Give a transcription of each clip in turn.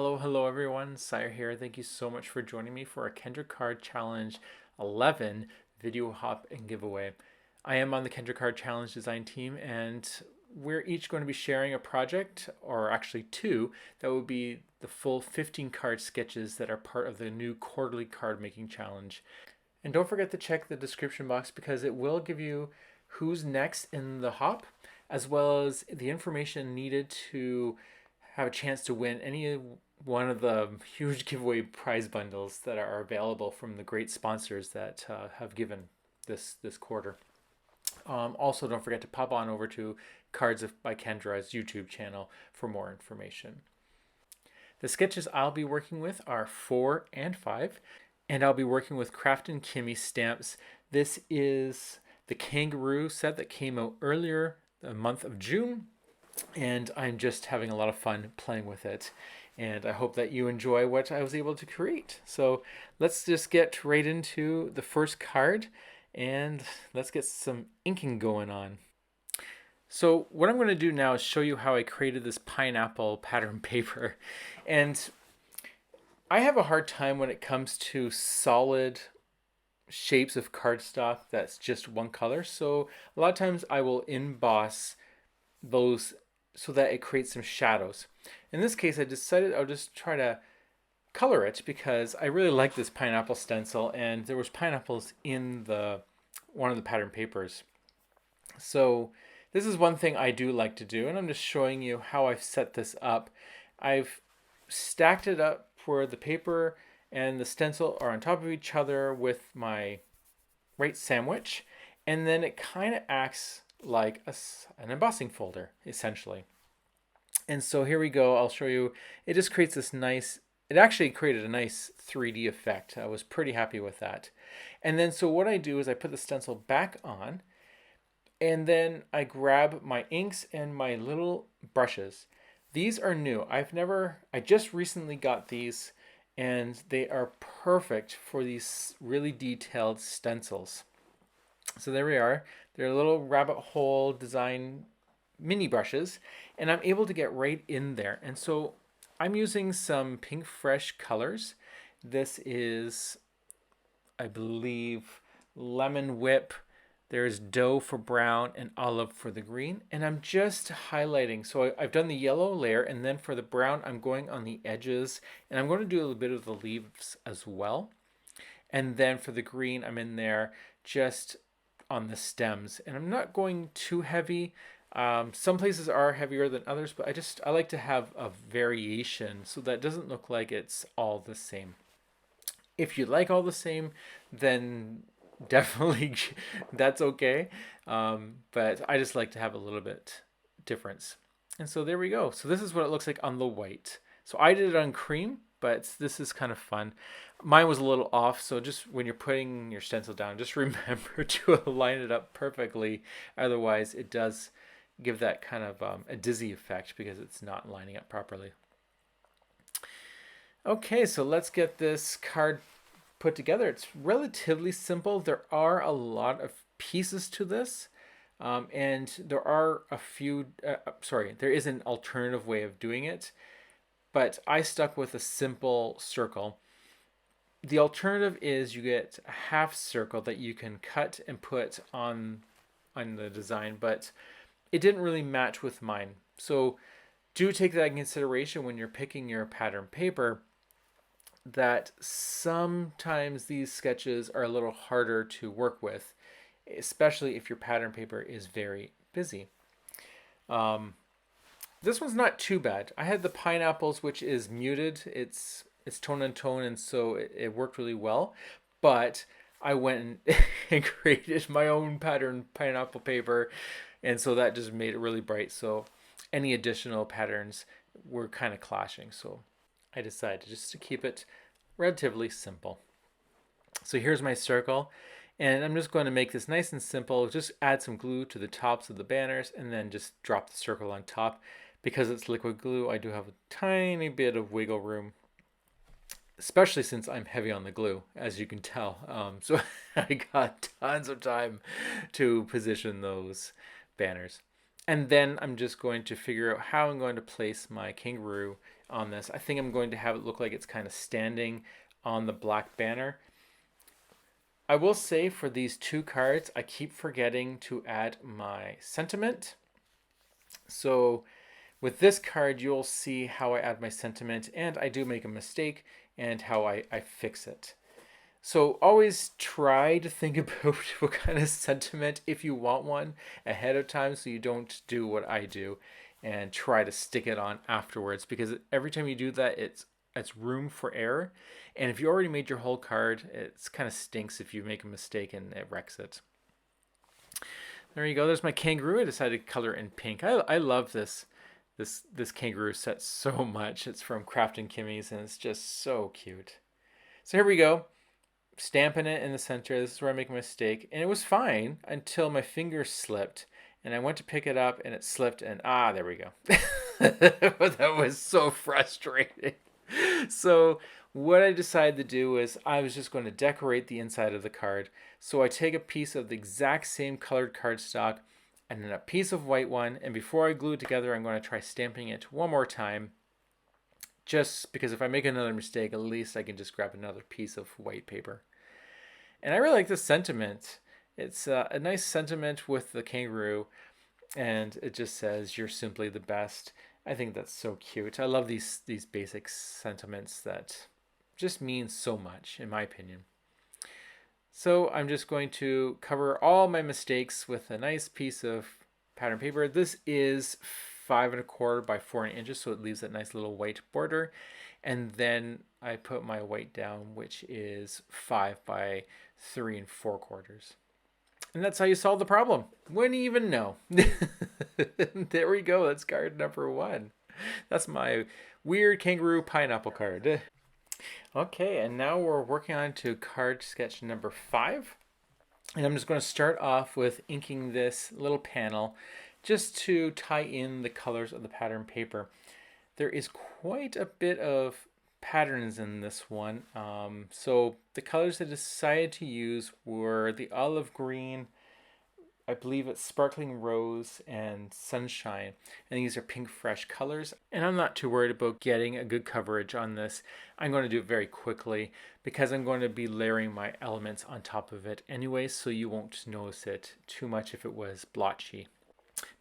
Hello everyone, Sire here. Thank you so much for joining me for a Kendra Card Challenge 11 video hop and giveaway. I am on the Kendra Card Challenge design team and we're each going to be sharing a project, or actually two, that will be the full 15 card sketches that are part of the new quarterly card making challenge. And don't forget to check the description box because it will give you who's next in the hop, as well as the information needed to have a chance to win any one of the huge giveaway prize bundles that are available from the great sponsors that have given this quarter. Also, don't forget to pop on over to Cards by Kendra's YouTube channel for more information. The sketches I'll be working with are 4 and 5, and I'll be working with Kraftin Kimmie stamps. This is the Kangaroo set that came out earlier the month of June, and I'm just having a lot of fun playing with it. And I hope that you enjoy what I was able to create. So let's just get right into the first card and let's get some inking going on. So what I'm going to do now is show you how I created this pineapple pattern paper. And I have a hard time when it comes to solid shapes of cardstock that's just one color. So a lot of times I will emboss those so that it creates some shadows. In this case, I decided I'll just try to color it because I really like this pineapple stencil, and there was pineapples in one of the pattern papers. So this is one thing I do like to do, and I'm just showing you how I've set this up. I've stacked it up where the paper and the stencil are on top of each other with my right sandwich, and then it kind of acts like an embossing folder, essentially. And so here we go. I'll show you. It just creates this nice, it actually created a nice 3D effect. I was pretty happy with that. And then so what I do is I put the stencil back on, and then I grab my inks and my little brushes. These are new. I just recently got these, and they are perfect for these really detailed stencils. So there we are. They're little rabbit hole design mini brushes, and I'm able to get right in there. And so I'm using some Pink Fresh colors. This is, I believe, Lemon Whip. There's Dough for brown and Olive for the green. And I'm just highlighting. So I've done the yellow layer, and then for the brown, I'm going on the edges, and I'm going to do a little bit of the leaves as well. And then for the green, I'm in there just on the stems, and I'm not going too heavy. Some places are heavier than others, but I like to have a variation so that it doesn't look like it's all the same. If you like all the same, then definitely that's okay. But I just like to have a little bit difference. And so there we go. So this is what it looks like on the white. So I did it on cream, but this is kind of fun. Mine was a little off, so just when you're putting your stencil down, just remember to line it up perfectly. Otherwise, it does give that kind of a dizzy effect because it's not lining up properly. Okay, so let's get this card put together. It's relatively simple. There are a lot of pieces to this, and there are a few, there is an alternative way of doing it, but I stuck with a simple circle. The alternative is you get a half circle that you can cut and put on the design, but it didn't really match with mine. So do take that in consideration when you're picking your pattern paper, that sometimes these sketches are a little harder to work with, especially if your pattern paper is very busy. This one's not too bad. I had the pineapples, which is muted. It's tone and tone, and so it worked really well. But I went and created my own pattern pineapple paper, and so that just made it really bright. So any additional patterns were kind of clashing. So I decided just to keep it relatively simple. So here's my circle, and I'm just going to make this nice and simple. Just add some glue to the tops of the banners and then just drop the circle on top. Because it's liquid glue, I do have a tiny bit of wiggle room, especially since I'm heavy on the glue, as you can tell. So I got tons of time to position those banners. And then I'm just going to figure out how I'm going to place my kangaroo on this. I think I'm going to have it look like it's kind of standing on the black banner. I will say for these two cards, I keep forgetting to add my sentiment. So with this card, you'll see how I add my sentiment, and I do make a mistake, and how I fix it. So always try to think about what kind of sentiment, if you want one, ahead of time, so you don't do what I do and try to stick it on afterwards, because every time you do that, it's room for error. And if you already made your whole card, it's kind of stinks if you make a mistake and it wrecks it. There you go. There's my kangaroo. I decided to color in pink. I love this kangaroo set so much. It's from Kraftin Kimmie's, and it's just so cute. So here we go. Stamping it in the center. This is where I make a mistake. And it was fine until my finger slipped. And I went to pick it up and it slipped, and there we go. That was so frustrating. So what I decided to do is I was just going to decorate the inside of the card. So I take a piece of the exact same colored cardstock and then a piece of white one. And before I glue it together, I'm going to try stamping it one more time. Just because if I make another mistake, at least I can just grab another piece of white paper. And I really like this sentiment. It's a nice sentiment with the kangaroo. And it just says, "You're simply the best." I think that's so cute. I love these basic sentiments that just mean so much, in my opinion. So I'm just going to cover all my mistakes with a nice piece of pattern paper. This is 5 1/4 by 4 inches, so it leaves that nice little white border. And then I put my white down, which is 5 by 3 4/4. And that's how you solve the problem. Wouldn't even know. There we go. That's card number 1. That's my weird kangaroo pineapple card. Okay, and now we're working on to card sketch number 5. And I'm just going to start off with inking this little panel just to tie in the colors of the pattern paper. There is quite a bit of patterns in this one. So the colors I decided to use were the olive green, I believe it's sparkling rose, and sunshine. And these are pink fresh colors. And I'm not too worried about getting a good coverage on this. I'm going to do it very quickly because I'm going to be layering my elements on top of it anyway, so you won't notice it too much if it was blotchy.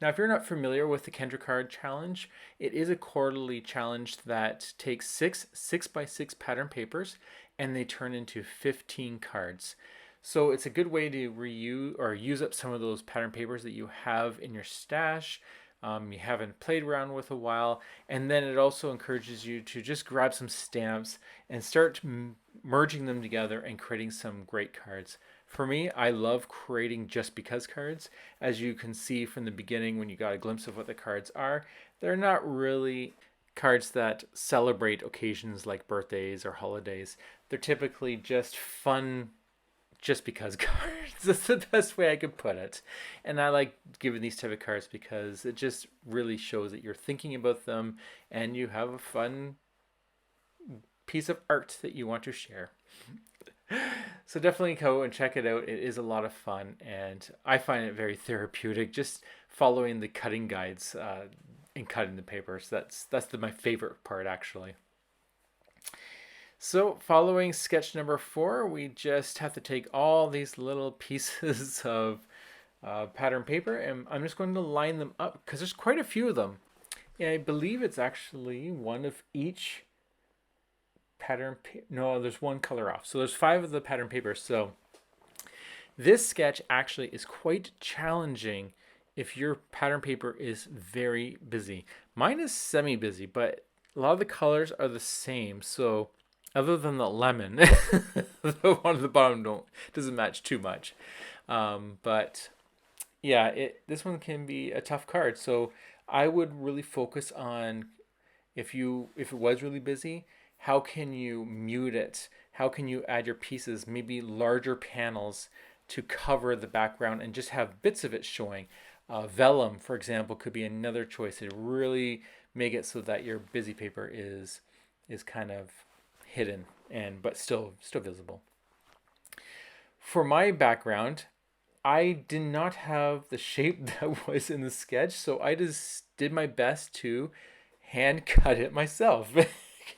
Now, if you're not familiar with the Kendra card challenge, it is a quarterly challenge that takes 6 6x6 pattern papers and they turn into 15 cards. So it's a good way to reuse or use up some of those pattern papers that you have in your stash, you haven't played around with a while, and then it also encourages you to just grab some stamps and start merging them together and creating some great cards. For me, I love creating just because cards. As you can see from the beginning when you got a glimpse of what the cards are, they're not really cards that celebrate occasions like birthdays or holidays. They're typically just fun just because cards. That's the best way I could put it. And I like giving these type of cards because it just really shows that you're thinking about them and you have a fun piece of art that you want to share. So definitely go and check it out. It is a lot of fun, and I find it very therapeutic just following the cutting guides and cutting the papers. That's my favorite part, actually. So following sketch number 4, we just have to take all these little pieces of pattern paper, and I'm just going to line them up because there's quite a few of them. And I believe it's actually one of each pattern. No, there's one color off. So there's 5 of the pattern papers. So this sketch actually is quite challenging if your pattern paper is very busy. Mine is semi-busy, but a lot of the colors are the same. So other than the lemon, the one at the bottom doesn't match too much. But yeah, this one can be a tough card. So I would really focus on if it was really busy, how can you mute it? How can you add your pieces, maybe larger panels to cover the background and just have bits of it showing? Vellum, for example, could be another choice to really make it so that your busy paper is kind of hidden but still visible. For my background, I did not have the shape that was in the sketch, so I just did my best to hand cut it myself.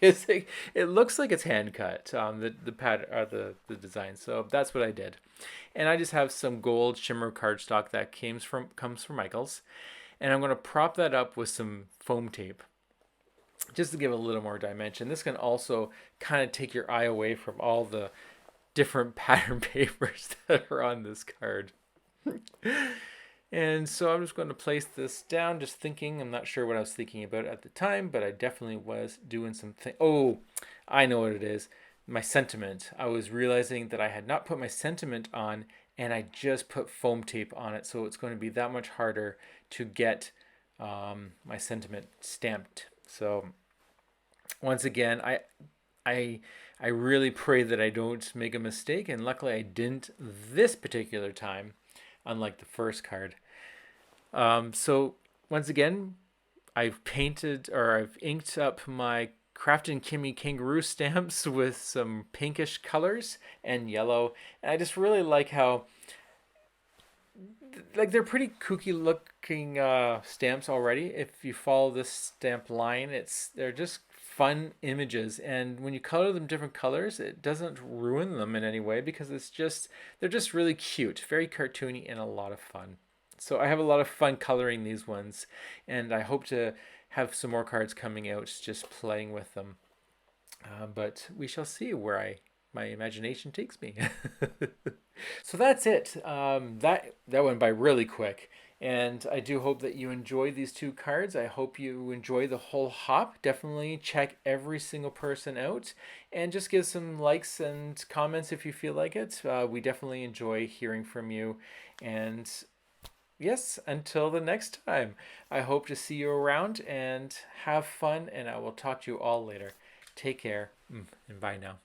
It looks like it's hand cut, the pad the design. So that's what I did, and I just have some gold shimmer cardstock that comes from Michaels, and I'm going to prop that up with some foam tape just to give a little more dimension. This can also kind of take your eye away from all the different pattern papers that are on this card. And so I'm just going to place this down, just thinking. I'm not sure what I was thinking about at the time, but I definitely was doing something. Oh, I know what it is. My sentiment. I was realizing that I had not put my sentiment on, and I just put foam tape on it. So it's going to be that much harder to get my sentiment stamped. So once again, I I really pray that I don't make a mistake, and luckily I didn't this particular time, unlike the first card. So once again, I've painted or I've inked up my Kraftin Kimmie Kangaroo stamps with some pinkish colors and yellow. And I just really like how they're pretty kooky looking stamps already. If you follow this stamp line, they're just fun images, and when you color them different colors, it doesn't ruin them in any way because they're just really cute, very cartoony, and a lot of fun. So I have a lot of fun coloring these ones, and I hope to have some more cards coming out just playing with them. But we shall see where my imagination takes me. So that's it. That went by really quick. And I do hope that you enjoy these two cards. I hope you enjoy the whole hop. Definitely check every single person out and just give some likes and comments if you feel like it. We definitely enjoy hearing from you. And yes, until the next time, I hope to see you around and have fun. And I will talk to you all later. Take care and bye now.